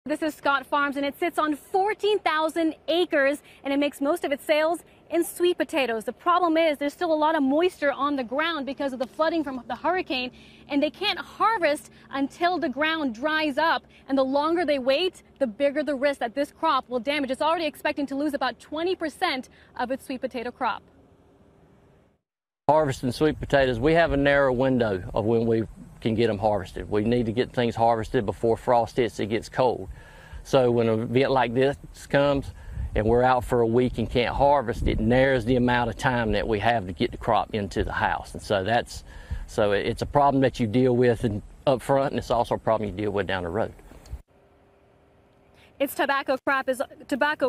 This is Scott Farms, and it sits on 14,000 acres, and it makes most of its sales in sweet potatoes. The problem is there's still a lot of moisture on the ground because of the flooding from the hurricane, and they can't harvest until the ground dries up. And the longer they wait, the bigger the risk that this crop will damage. It's already expecting to lose about 20% of its sweet potato crop. Harvesting sweet potatoes, we have a narrow window of when we can get them harvested. We need to get things harvested before frost hits, it gets cold. So when an event like this comes and we're out for a week and can't harvest, it narrows the amount of time that we have to get the crop into the house. And so it's a problem that you deal with up front, and it's also a problem you deal with down the road. Its tobacco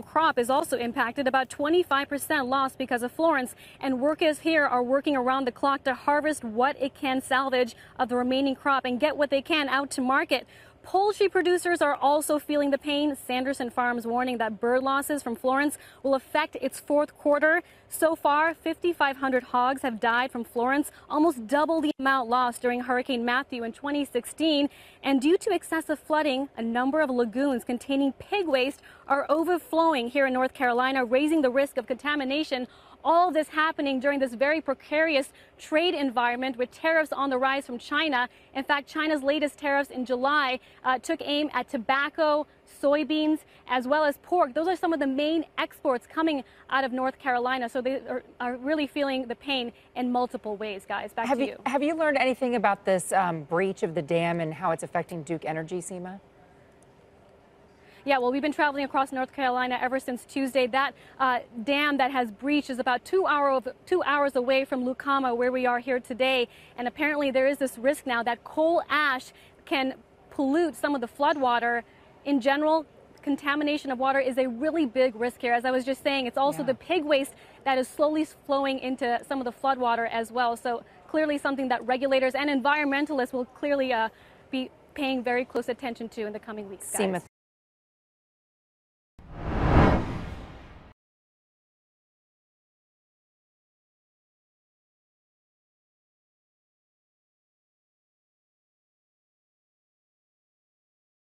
crop is also impacted, about 25% lost because of Florence, and workers here are working around the clock to harvest what it can salvage of the remaining crop and get what they can out to market. Poultry producers are also feeling the pain. Sanderson Farms warning that bird losses from Florence will affect its fourth quarter. So far, 5,500 hogs have died from Florence, almost double the amount lost during Hurricane Matthew in 2016. And due to excessive flooding, a number of lagoons containing pig waste are overflowing here in North Carolina, raising the risk of contamination. All this happening during this very precarious trade environment with tariffs on the rise from China. In fact, China's latest tariffs in July took aim at tobacco, soybeans, as well as pork. Those are some of the main exports coming out of North Carolina. So they are really feeling the pain in multiple ways, guys. Back to you. Have you learned anything about this breach of the dam and how it's affecting Duke Energy, Seema? Yeah, well, we've been traveling across North Carolina ever since Tuesday. That dam that has breached is about 2 hours away from Lucama, where we are here today. And apparently there is this risk now that coal ash can pollute some of the floodwater. In general, contamination of water is a really big risk here. As I was just saying, it's also the pig waste that is slowly flowing into some of the floodwater as well. So clearly something that regulators and environmentalists will clearly be paying very close attention to in the coming weeks, guys. Seema.